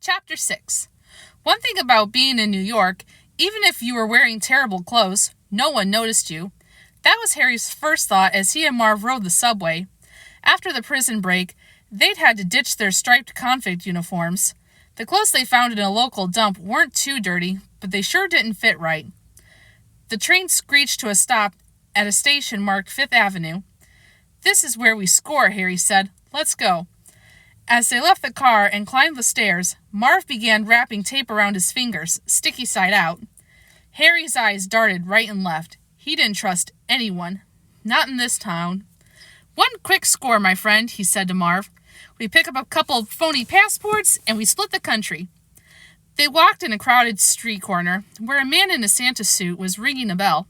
Chapter 6. One thing about being in New York, even if you were wearing terrible clothes, no one noticed you. That was Harry's first thought as he and Marv rode the subway. After the prison break, they'd had to ditch their striped convict uniforms. The clothes they found in a local dump weren't too dirty, but they sure didn't fit right. The train screeched to a stop at a station marked Fifth Avenue. "This is where we score," Harry said. "Let's go." As they left the car and climbed the stairs, Marv began wrapping tape around his fingers, sticky side out. Harry's eyes darted right and left. He didn't trust anyone. Not in this town. "One quick score, my friend," he said to Marv. "We pick up a couple of phony passports, and we split the country." They walked in a crowded street corner, where a man in a Santa suit was ringing a bell.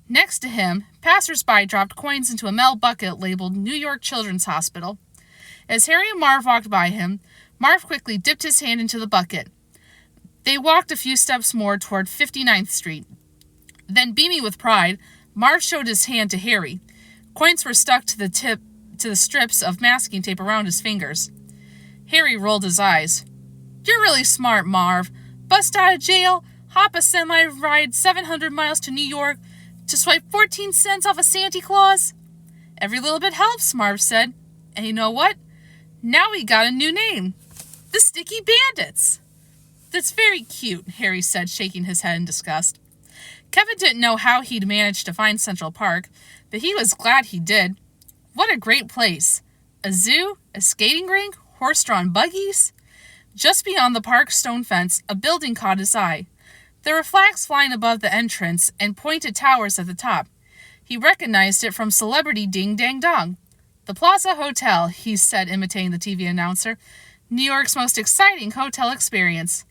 Next to him, passers-by dropped coins into a metal bucket labeled New York Children's Hospital. As Harry and Marv walked by him, Marv quickly dipped his hand into the bucket. They walked a few steps more toward 59th Street. Then, beaming with pride, Marv showed his hand to Harry. Coins were stuck to the strips of masking tape around his fingers. Harry rolled his eyes. "You're really smart, Marv. Bust out of jail, hop a semi ride 700 miles to New York to swipe 14 cents off a Santa Claus?" "Every little bit helps," Marv said. "And you know what? Now we got a new name. The Sticky Bandits." "That's very cute," Harry said, shaking his head in disgust. Kevin didn't know how he'd managed to find Central Park, but he was glad he did. What a great place. A zoo, a skating rink, horse-drawn buggies. Just beyond the park's stone fence, a building caught his eye. There were flags flying above the entrance and pointed towers at the top. He recognized it from Celebrity Ding Dang Dong. "The Plaza Hotel," he said, imitating the TV announcer. "New York's most exciting hotel experience."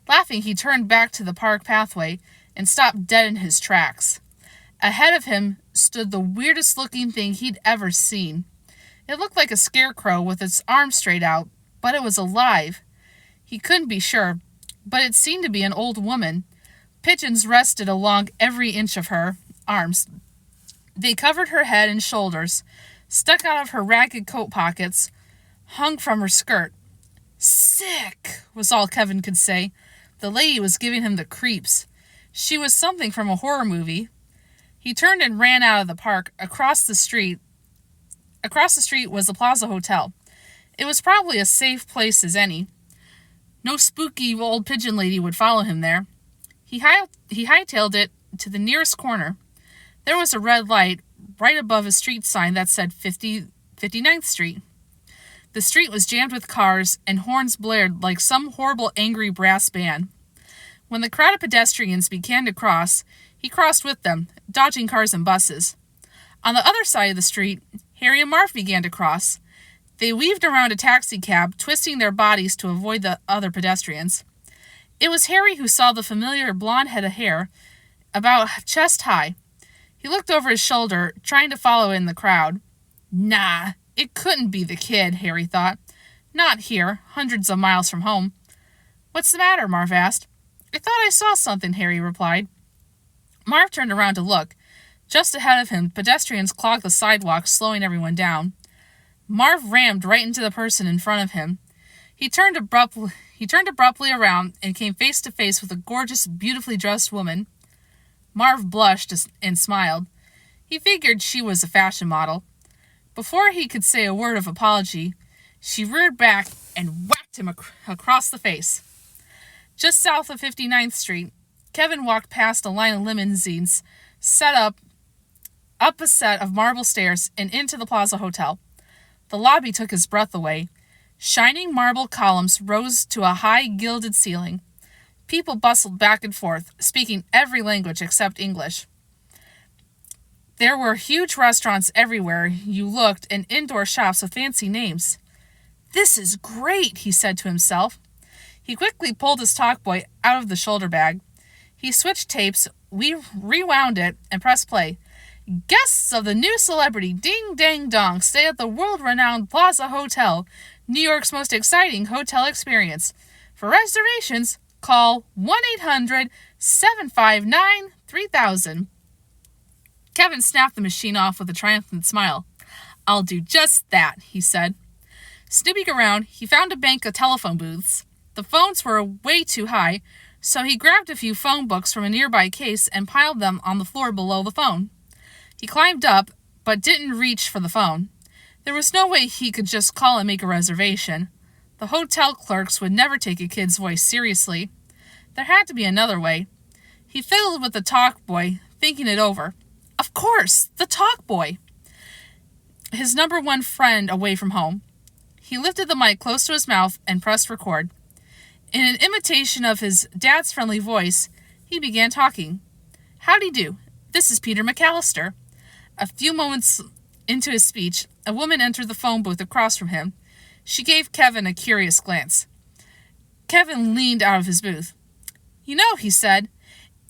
Laughing, he turned back to the park pathway and stopped dead in his tracks. Ahead of him stood the weirdest-looking thing he'd ever seen. It looked like a scarecrow with its arms straight out, but it was alive. He couldn't be sure, but it seemed to be an old woman. Pigeons rested along every inch of her arms. They covered her head and shoulders, stuck out of her ragged coat pockets, hung from her skirt. "Sick," was all Kevin could say. The lady was giving him the creeps. She was something from a horror movie. He turned and ran out of the park. Across the street was the Plaza Hotel. It was probably as safe place as any. No spooky old Pigeon Lady would follow him there. He hightailed it to the nearest corner. There was a red light right above a street sign that said 59th Street. The street was jammed with cars, and horns blared like some horrible angry brass band. When the crowd of pedestrians began to cross, he crossed with them, dodging cars and buses. On the other side of the street, Harry and Marv began to cross. They weaved around a taxicab, twisting their bodies to avoid the other pedestrians. It was Harry who saw the familiar blonde head of hair, about chest high. He looked over his shoulder, trying to follow in the crowd. Nah, it couldn't be the kid, Harry thought. Not here, hundreds of miles from home. "What's the matter?" Marv asked. "I thought I saw something," Harry replied. Marv turned around to look. Just ahead of him, pedestrians clogged the sidewalk, slowing everyone down. Marv rammed right into the person in front of him. He turned abruptly around and came face to face with a gorgeous, beautifully dressed woman. Marv blushed and smiled. He figured she was a fashion model. Before he could say a word of apology, she reared back and whacked him across the face. Just south of 59th Street, Kevin walked past a line of limousines set up a set of marble stairs and into the Plaza Hotel. The lobby took his breath away. Shining marble columns rose to a high gilded ceiling. People bustled back and forth, speaking every language except English. There were huge restaurants everywhere you looked and indoor shops with fancy names. "This is great," he said to himself. He quickly pulled his talkboy out of the shoulder bag. He switched tapes, rewound it, and pressed play. "Guests of the new Celebrity Ding Dang Dong stay at the world-renowned Plaza Hotel, New York's most exciting hotel experience. For reservations, call 1-800-759-3000. Kevin snapped the machine off with a triumphant smile. "I'll do just that," he said. Snooping around, he found a bank of telephone booths. The phones were way too high, so he grabbed a few phone books from a nearby case and piled them on the floor below the phone. He climbed up, but didn't reach for the phone. There was no way he could just call and make a reservation. The hotel clerks would never take a kid's voice seriously. There had to be another way. He fiddled with the talk boy, thinking it over. Of course, the talk boy! His number one friend away from home. He lifted the mic close to his mouth and pressed record. In an imitation of his dad's friendly voice, he began talking. Howdy do. This is Peter McAllister. A few moments into his speech, a woman entered the phone booth across from him. She gave Kevin a curious glance. Kevin leaned out of his booth. You know, he said,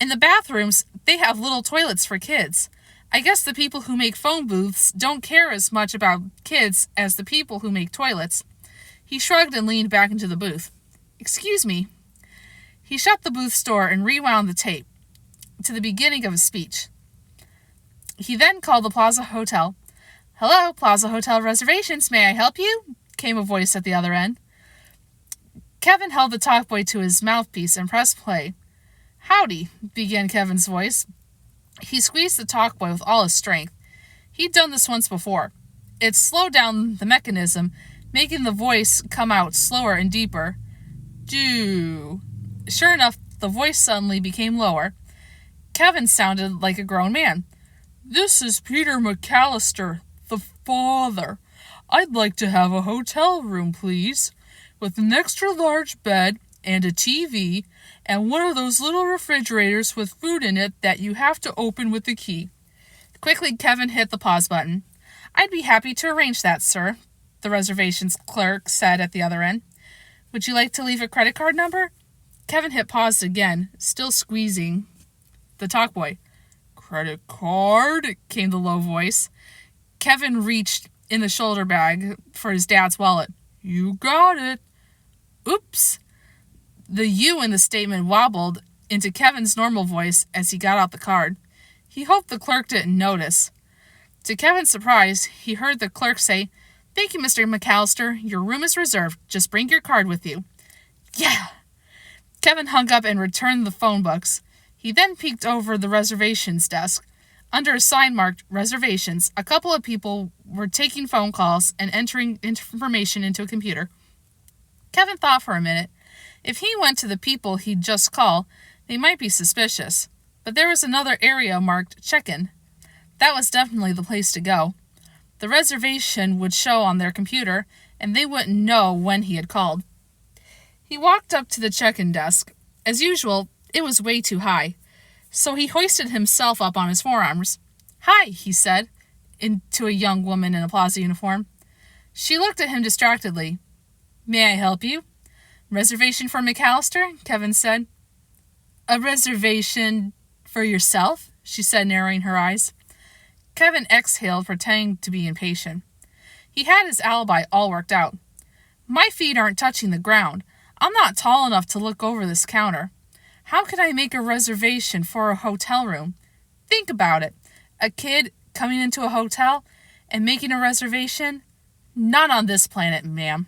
in the bathrooms, they have little toilets for kids. I guess the people who make phone booths don't care as much about kids as the people who make toilets. He shrugged and leaned back into the booth. Excuse me. He shut the booth's door and rewound the tape to the beginning of his speech. He then called the Plaza Hotel. Hello, Plaza Hotel reservations. May I help you? Came a voice at the other end. Kevin held the talkboy to his mouthpiece and pressed play. Howdy, began Kevin's voice. He squeezed the talkboy with all his strength. He'd done this once before. It slowed down the mechanism, making the voice come out slower and deeper. Do. Sure enough, the voice suddenly became lower. Kevin sounded like a grown man. This is Peter McAllister, the father. I'd like to have a hotel room, please, with an extra large bed and a TV and one of those little refrigerators with food in it that you have to open with the key. Quickly, Kevin hit the pause button. I'd be happy to arrange that, sir, the reservations clerk said at the other end. Would you like to leave a credit card number? Kevin hit pause again, still squeezing the talkboy. Credit card, came the low voice. Kevin reached in the shoulder bag for his dad's wallet. You got it. Oops. The U in the statement wobbled into Kevin's normal voice as he got out the card. He hoped the clerk didn't notice. To Kevin's surprise, he heard the clerk say, Thank you, Mr. McAllister. Your room is reserved. Just bring your card with you. Yeah! Kevin hung up and returned the phone books. He then peeked over the reservations desk. Under a sign marked Reservations, a couple of people were taking phone calls and entering information into a computer. Kevin thought for a minute. If he went to the people he'd just called, they might be suspicious. But there was another area marked Check-in. That was definitely the place to go. The reservation would show on their computer, and they wouldn't know when he had called. He walked up to the check-in desk. As usual, it was way too high, so he hoisted himself up on his forearms. Hi, he said, to a young woman in a Plaza uniform. She looked at him distractedly. May I help you? Reservation for McAllister? Kevin said. A reservation for yourself? She said, narrowing her eyes. Kevin exhaled, pretending to be impatient. He had his alibi all worked out. My feet aren't touching the ground. I'm not tall enough to look over this counter. How could I make a reservation for a hotel room? Think about it. A kid coming into a hotel and making a reservation? Not on this planet, ma'am.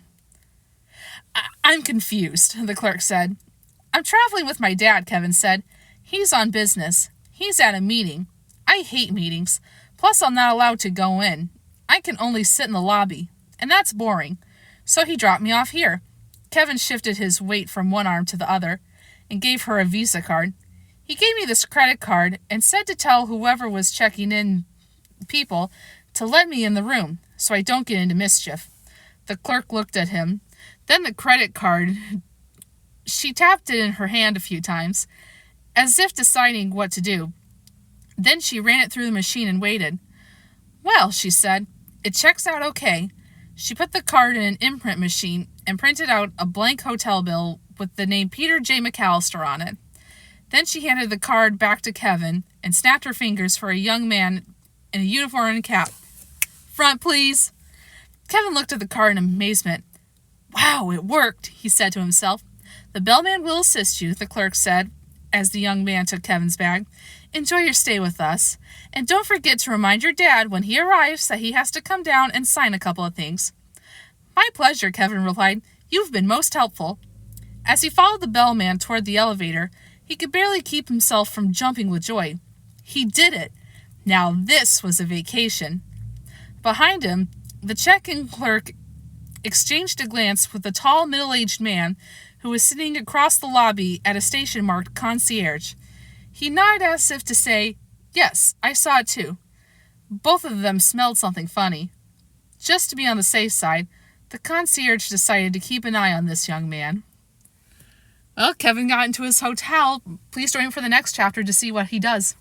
I'm confused, the clerk said. I'm traveling with my dad, Kevin said. He's on business. He's at a meeting. I hate meetings. Plus, I'm not allowed to go in. I can only sit in the lobby, and that's boring. So he dropped me off here. Kevin shifted his weight from one arm to the other and gave her a Visa card. He gave me this credit card and said to tell whoever was checking in people to let me in the room so I don't get into mischief. The clerk looked at him. Then the credit card. She tapped it in her hand a few times, as if deciding what to do. Then she ran it through the machine and waited. Well, she said, it checks out okay. She put the card in an imprint machine and printed out a blank hotel bill with the name Peter J. McAllister on it. Then she handed the card back to Kevin and snapped her fingers for a young man in a uniform and cap. Front, please. Kevin looked at the card in amazement. Wow, it worked, he said to himself. The bellman will assist you, the clerk said, as the young man took Kevin's bag. Enjoy your stay with us. And don't forget to remind your dad when he arrives that he has to come down and sign a couple of things. My pleasure, Kevin replied. You've been most helpful. As he followed the bellman toward the elevator, he could barely keep himself from jumping with joy. He did it! Now this was a vacation. Behind him, the check-in clerk exchanged a glance with a tall, middle-aged man who was sitting across the lobby at a station marked concierge. He nodded as if to say, "Yes, I saw it too." Both of them smelled something funny. Just to be on the safe side, the concierge decided to keep an eye on this young man. Well, Kevin got into his hotel. Please join me for the next chapter to see what he does.